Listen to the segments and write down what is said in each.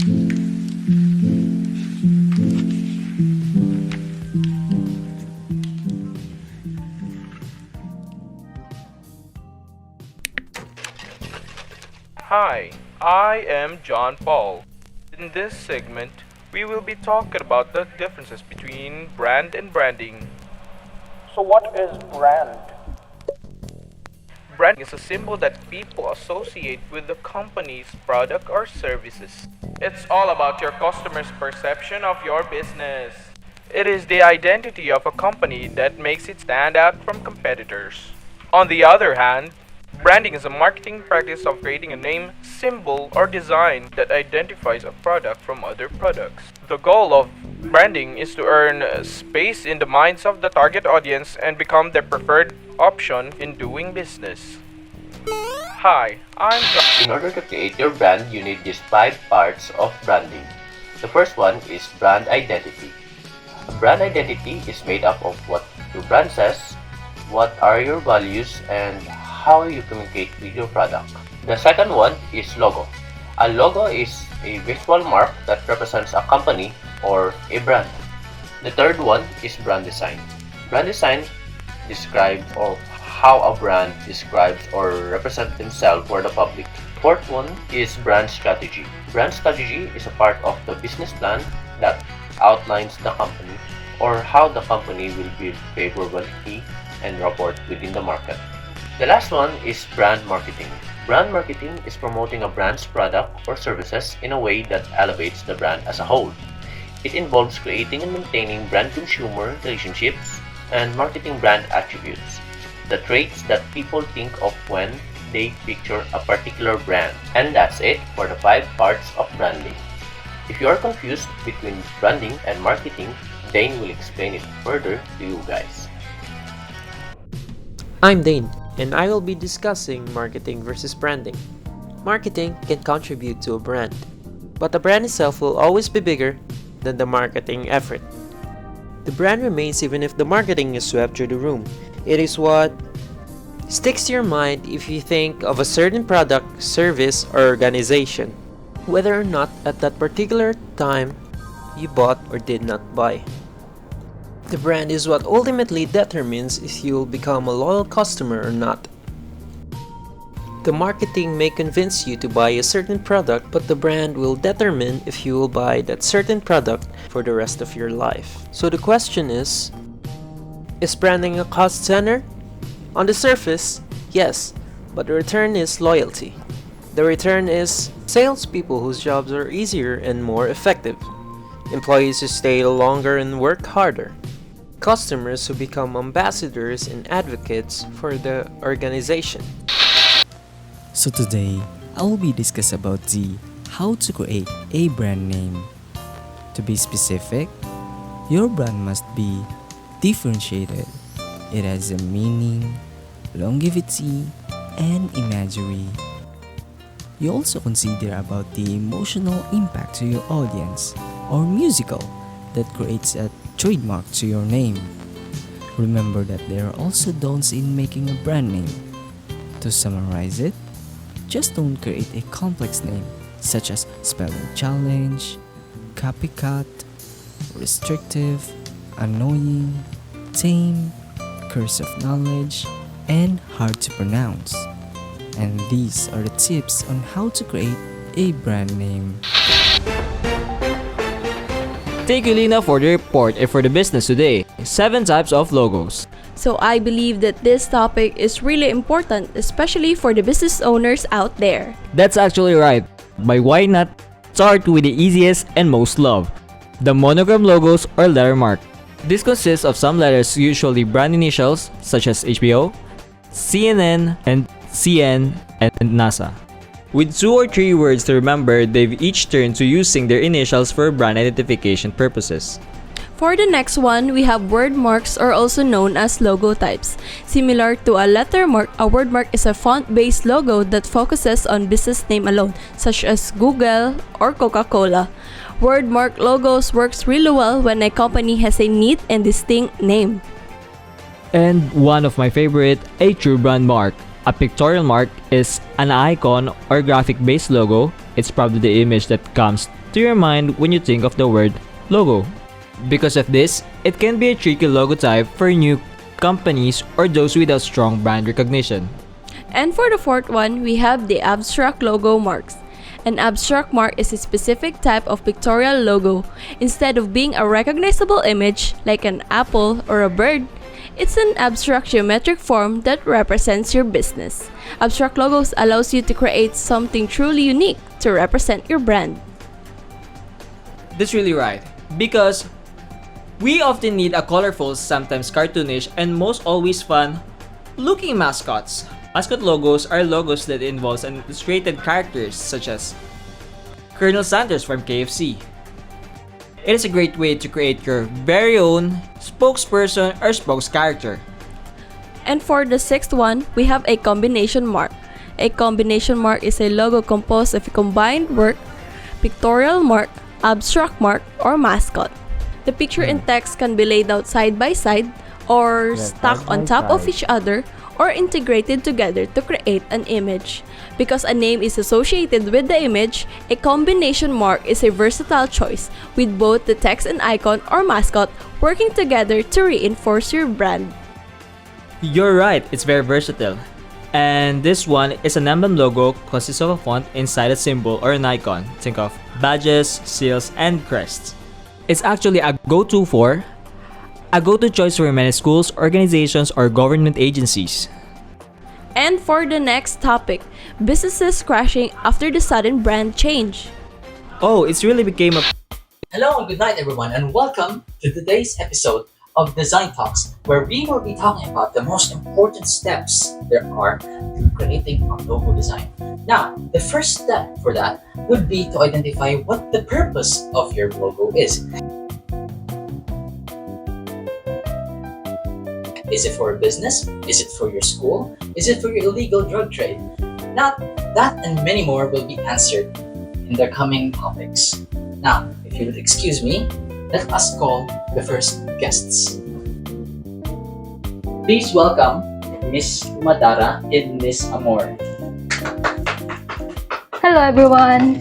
Hi, I am John Paul. In this segment, we will be talking about the differences between brand and branding. So, what is brand? Branding is a symbol that people associate with the company's product or services. It's all about your customer's perception of your business. It is the identity of a company that makes it stand out from competitors. On the other hand, branding is a marketing practice of creating a name, symbol, or design that identifies a product from other products. The goal of branding is to earn space in the minds of the target audience and become their preferred option in doing business. Hi, I'm John. In order to create your brand, you need these five parts of branding. The first one is brand identity. A brand identity is made up of what your brand says, what are your values, and how you communicate with your product. The second one is logo. A logo is a visual mark that represents a company or a brand. The third one is brand design. Brand design describes how a brand describes or represents themselves for the public. Fourth one is brand strategy. Brand strategy is a part of the business plan that outlines the company or how the company will build favorability and rapport within the market. The last one is brand marketing. Brand marketing is promoting a brand's product or services in a way that elevates the brand as a whole. It involves creating and maintaining brand-consumer relationships and marketing brand attributes, the traits that people think of when they picture a particular brand. And that's it for the 5 parts of branding. If you are confused between branding and marketing, Dane will explain it further to you guys. I'm Dane, and I will be discussing marketing versus branding. Marketing can contribute to a brand, but the brand itself will always be bigger than the marketing effort. The brand remains even if the marketing is swept through the room. It is what sticks to your mind if you think of a certain product, service, or organization, whether or not at that particular time you bought or did not buy. The brand is what ultimately determines if you will become a loyal customer or not. The marketing may convince you to buy a certain product, but the brand will determine if you will buy that certain product for the rest of your life. So the question is branding a cost center? On the surface, yes, but the return is loyalty. The return is salespeople whose jobs are easier and more effective, employees who stay longer and work harder, customers who become ambassadors and advocates for the organization. So today, I will be discussing about how to create a brand name. To be specific, your brand must be differentiated. It has a meaning, longevity, and imagery. You also consider about the emotional impact to your audience or musical that creates a trademark to your name. Remember that there are also don'ts in making a brand name. To summarize it, just don't create a complex name such as spelling challenge, copycat, restrictive, annoying, tame, curse of knowledge, and hard to pronounce. And these are the tips on how to create a brand name. Thank you, Lina, for the report and for the business today. 7 types of logos. So I believe that this topic is really important, especially for the business owners out there. That's actually right. But why not start with the easiest and most loved? The monogram logos or lettermark. This consists of some letters, usually brand initials such as HBO, CNN, and CN, and NASA. With 2 or 3 words to remember, they've each turned to using their initials for brand identification purposes. For the next one, we have word marks, or also known as logo types. Similar to a letter mark, a word mark is a font-based logo that focuses on business name alone, such as Google or Coca-Cola. Word mark logos works really well when a company has a neat and distinct name. And one of my favorite, a true brand mark. A pictorial mark is an icon or graphic-based logo it's probably the image that comes to your mind when you think of the word logo. Because of this, it can be a tricky logo type for new companies or those without strong brand recognition. And for the fourth one, we have the abstract logo marks. An abstract mark is a specific type of pictorial logo. Instead of being a recognizable image like an apple or a bird, it's an abstract geometric form that represents your business. Abstract logos allows you to create something truly unique to represent your brand. That's really right. Because we often need a colorful, sometimes cartoonish, and most always fun looking mascots. Mascot logos are logos that involve illustrated characters such as Colonel Sanders from KFC. It is a great way to create your very own spokesperson or spokes character. And for the sixth one, we have a combination mark. A combination mark is a logo composed of a combined work, pictorial mark, abstract mark, or mascot. The picture and text can be laid out side by side or stacked on top of each other or integrated together to create an image. Because a name is associated with the image, a combination mark is a versatile choice with both the text and icon or mascot working together to reinforce your brand. You're right, it's very versatile. And this one is an emblem logo consists of a font inside a symbol or an icon. Think of badges, seals, and crests. It's actually a go-to choice for many schools, organizations, or government agencies. And for the next topic, businesses crashing after the sudden brand change. Oh, it's really became a Hello and good night everyone, and welcome to today's episode of Design Talks, where we will be talking about the most important steps there are to creating a logo design. Now, the first step for that would be to identify what the purpose of your logo is. Is it for a business? Is it for your school? Is it for your illegal drug trade? Now, that and many more will be answered in the coming topics. Now, if you would excuse me, let us call the first guests. Please welcome Miss Madara and Miss Amor. Hello everyone.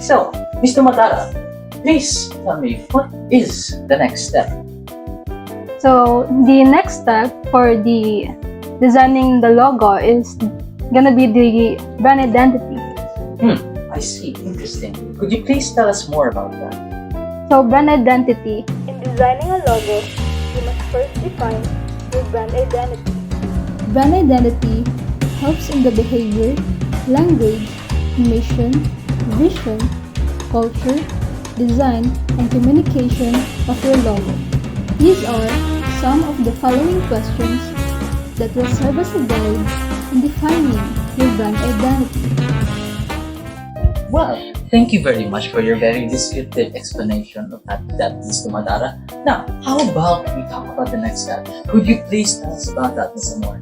So, Mr. Madara, please tell me what is the next step? So the next step for the designing the logo is gonna be the brand identity. I see. Interesting. Could you please tell us more about that? So brand identity. In designing a logo, you must first define your brand identity. Brand identity helps in the behavior, language, mission, vision, culture, design, and communication of your logo. These are some of the following questions that will serve as a guide in defining your brand identity. Well, thank you very much for your very descriptive explanation of that, Mr. Madara. Now, how about we talk about the next step? Could you please tell us about that, Mr. Amor?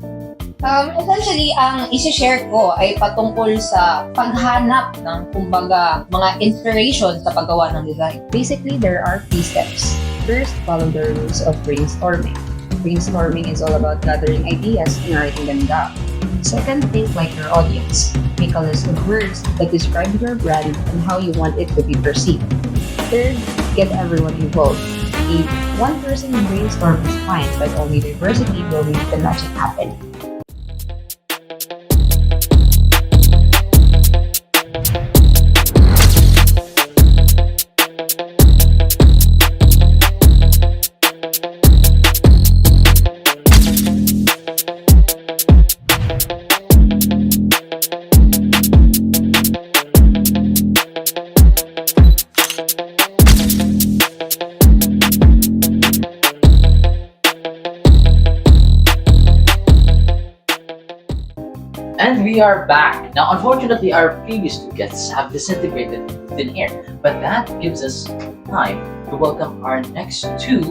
Essentially, ang isi-share ko ay patungkol sa paghanap ng, kumbaga, mga inspiration sa paggawa ng design. Basically, there are 3 steps. First, follow the rules of brainstorming. Brainstorming is all about gathering ideas and writing them down. Second, think like your audience. Make a list of words that describe your brand and how you want it to be perceived. Third, get everyone involved. If one person brainstorm is fine, but only diversity will make the magic happen. And we are back. Now, unfortunately, our previous 2 guests have disintegrated into thin air, but that gives us time to welcome our next 2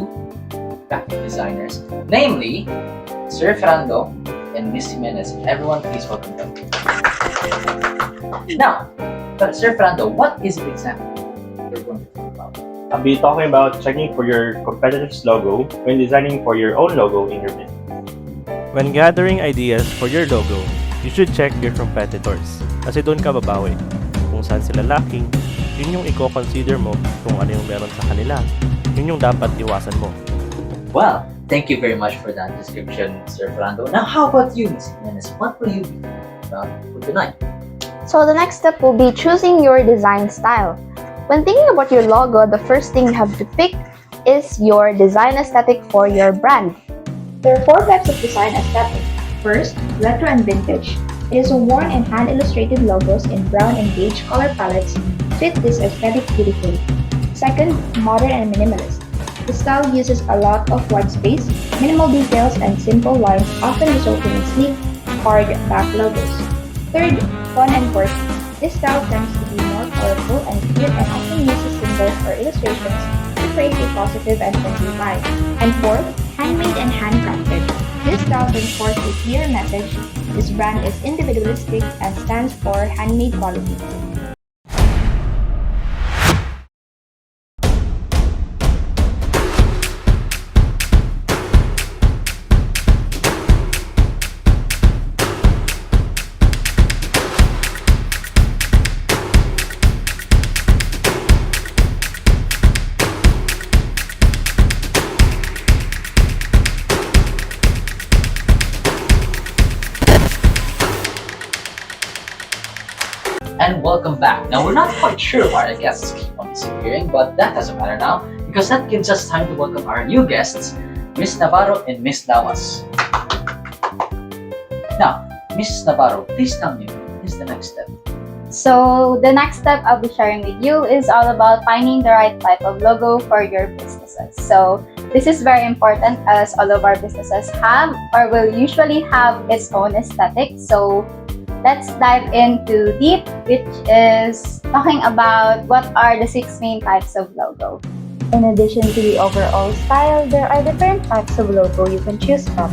graphic designers, namely Sir Fernando and Miss Jimenez. Everyone, please welcome them. Now, Sir Fernando, what is it exactly you're going to talk about? I'll be talking about checking for your competitive's logo when designing for your own logo in your business. When gathering ideas for your logo, You should check your competitors kasi doon ka babawi. Kung saan sila lacking, yun yung i-consider mo kung ano yung meron sa kanila. Yun yung dapat iwasan mo. Well, thank you very much for that description, Sir Fernando. Now, how about you, Ms. Jimenez? What will you be about for tonight? So the next step will be choosing your design style. When thinking about your logo, the first thing you have to pick is your design aesthetic for your brand. There are 4 types of design aesthetic. First, retro and vintage. It is worn and hand-illustrated logos in brown and beige color palettes fit this aesthetic beautifully. Second, modern and minimalist. The style uses a lot of white space, minimal details, and simple lines, often resulting in sleek, hard back logos. Third, fun and quirky. This style tends to be more colorful and cute and often uses symbols or illustrations to create a positive and friendly vibe. And fourth, handmade and handcrafted. This style reinforces a clear message. This brand is individualistic and stands for handmade quality. And welcome back. Now, we're not quite sure why our guests keep on disappearing, but that doesn't matter now because that gives us time to welcome our new guests, Miss Navarro and Miss Lawas. Now, Miss Navarro, please tell me, what is the next step? So the next step I'll be sharing with you is all about finding the right type of logo for your businesses. So this is very important as all of our businesses have or will usually have its own aesthetic. So let's dive into deep, which is talking about what are the 6 main types of logo. In addition to the overall style, there are different types of logo you can choose from.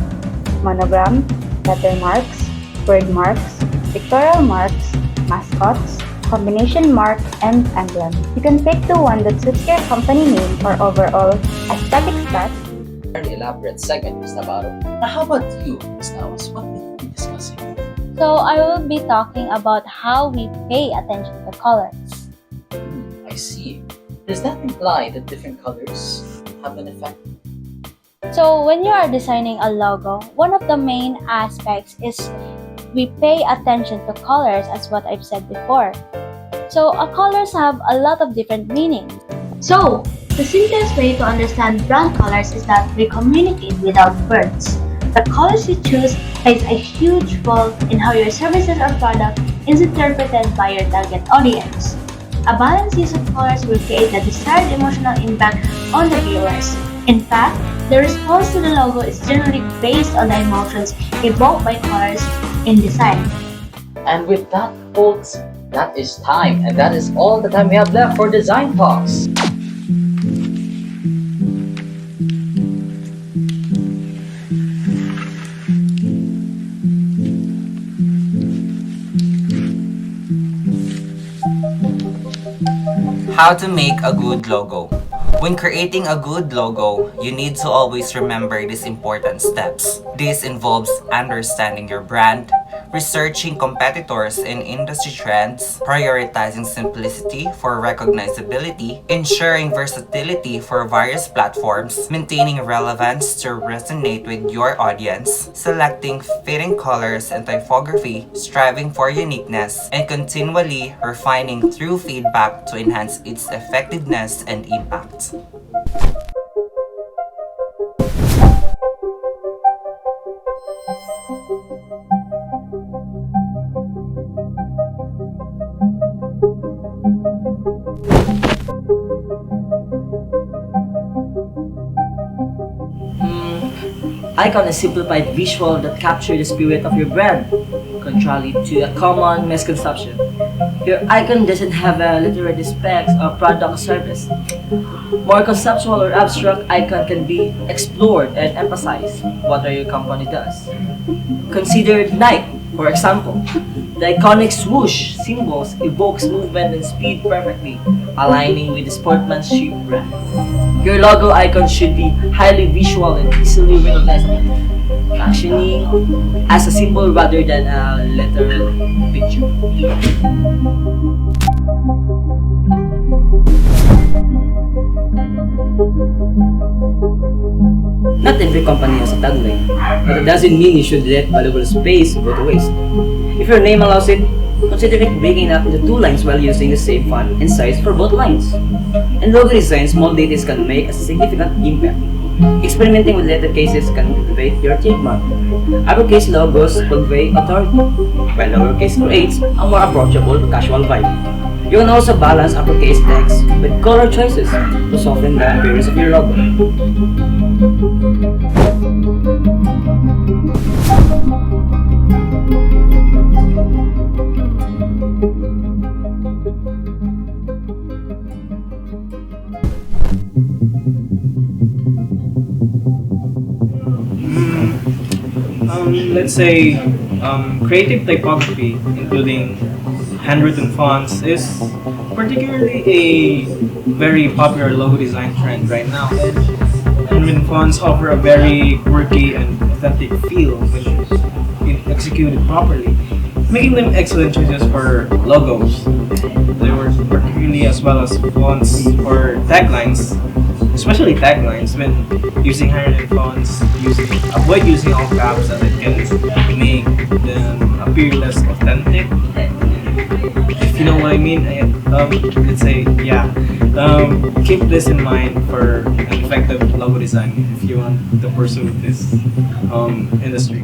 Monogram, letter marks, word marks, pictorial marks, mascots, combination mark, and emblem. You can pick the one that suits your company name or overall aesthetic style. Very elaborate segment, Miss Navarro. Now, how about you, Miss Lawas? What will you be discussing? So I will be talking about how we pay attention to colors. I see. Does that imply that different colors have an effect? So when you are designing a logo, one of the main aspects is we pay attention to colors, as what I've said before. So colors have a lot of different meanings. So, the simplest way to understand brand colors is that we communicate without words. The colors you choose plays a huge role in how your services or product is interpreted by your target audience. A balanced use of colors will create the desired emotional impact on the viewers. In fact, the response to the logo is generally based on the emotions evoked by colors in design. And with that, folks, that is time, and that is all the time we have left for Design Talks. How to make a good logo. When creating a good logo, you need to always remember these important steps. This involves understanding your brand, researching competitors and industry trends, prioritizing simplicity for recognizability, ensuring versatility for various platforms, maintaining relevance to resonate with your audience, selecting fitting colors and typography, striving for uniqueness, and continually refining through feedback to enhance its effectiveness and impact. Icon is simplified visual that capture the spirit of your brand, contrary to a common misconception. Your icon doesn't have a literary specs or product or service. More conceptual or abstract icon can be explored and emphasize what your company does. Consider Nike, for example. The iconic swoosh symbols evokes movement and speed perfectly, aligning with the sportsmanship brand. Your logo icon should be highly visual and easily recognizable. functioning as a symbol rather than a letter picture. Not every company has a tagline, but it doesn't mean you should let valuable space go to waste. If your name allows it, consider it breaking up into two lines while using the same font and size for both lines. In logo design, small details can make a significant impact. Experimenting with letter cases can activate your trademark. Uppercase logos convey authority, while lowercase creates a more approachable, casual vibe. You can also balance uppercase text with color choices to soften the appearance of your logo. Let's say creative typography, including handwritten fonts, is particularly a very popular logo design trend right now. And handwritten fonts offer a very quirky and authentic feel when executed properly, making them excellent choices for logos. They work particularly as well as fonts or taglines, especially taglines when using handwritten fonts. Avoid using all caps as it can make them appear less authentic. If you know what I mean, let's say, yeah. Keep this in mind for an effective logo design if you want to pursue this industry.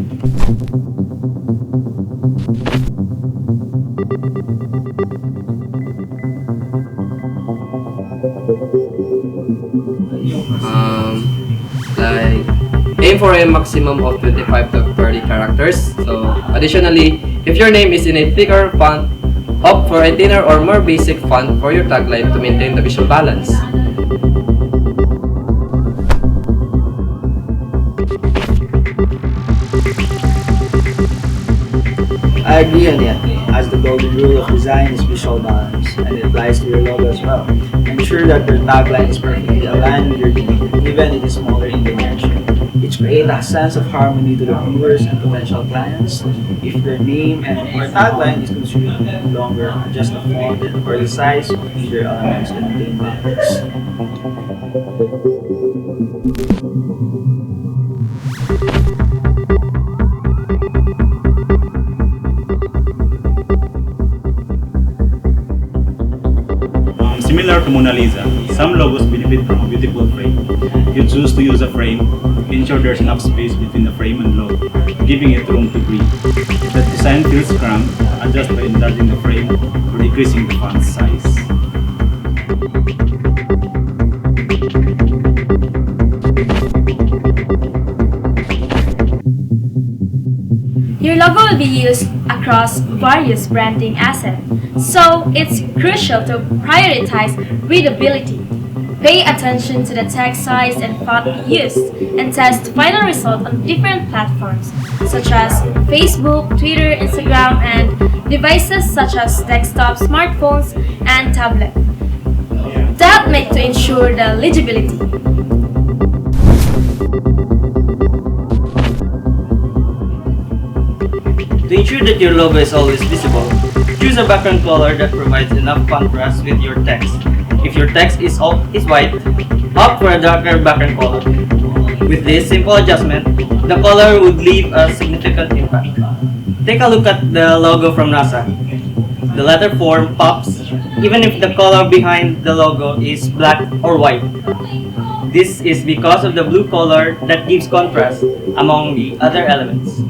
Like aim for a maximum of 25 to 30 characters. So additionally, if your name is in a thicker font, opt for a thinner or more basic font for your tagline to maintain the visual balance. I agree on that, as the golden rule of design is visual balance, and it applies to your logo as well. Ensure that your tagline is perfectly aligned with your name, even if it is smaller in dimension. It creates a sense of harmony to the viewers and potential clients. If your name and or tagline is considered longer, adjust the font or the size of either elements to maintain balance. Similar to Mona Lisa, some logos benefit from a beautiful frame. You choose to use a frame, ensure there's enough space between the frame and logo, giving it room to breathe. If the design feels cramped, adjust by enlarging the frame or decreasing the font size. Your logo will be used across various branding assets, so it's crucial to prioritize readability. Pay attention to the text size and font used, and test the final result on different platforms such as Facebook, Twitter, Instagram, and devices such as desktop, smartphones, and tablet. That make to ensure the legibility. To ensure that your logo is always visible, choose a background color that provides enough contrast with your text. If your text is white, opt for a darker background color. With this simple adjustment, the color would leave a significant impact. Take a look at the logo from NASA. The letter form pops even if the color behind the logo is black or white. This is because of the blue color that gives contrast among the other elements.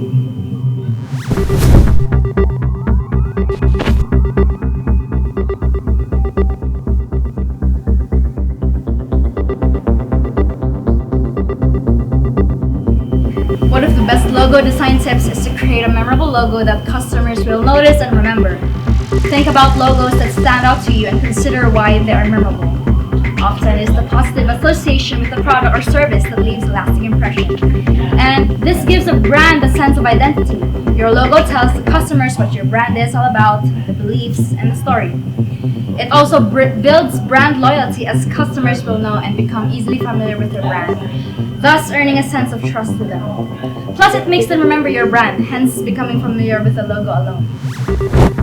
One of the best logo design tips is to create a memorable logo that customers will notice and remember. Think about logos that stand out to you and consider why they are memorable. Often it's the positive association with the product or service that leaves a lasting impression. And this gives a brand a sense of identity. Your logo tells the customers what your brand is all about, the beliefs, and the story. It also builds brand loyalty as customers will know and become easily familiar with your brand. thus earning a sense of trust with them. Plus, it makes them remember your brand, hence becoming familiar with the logo alone.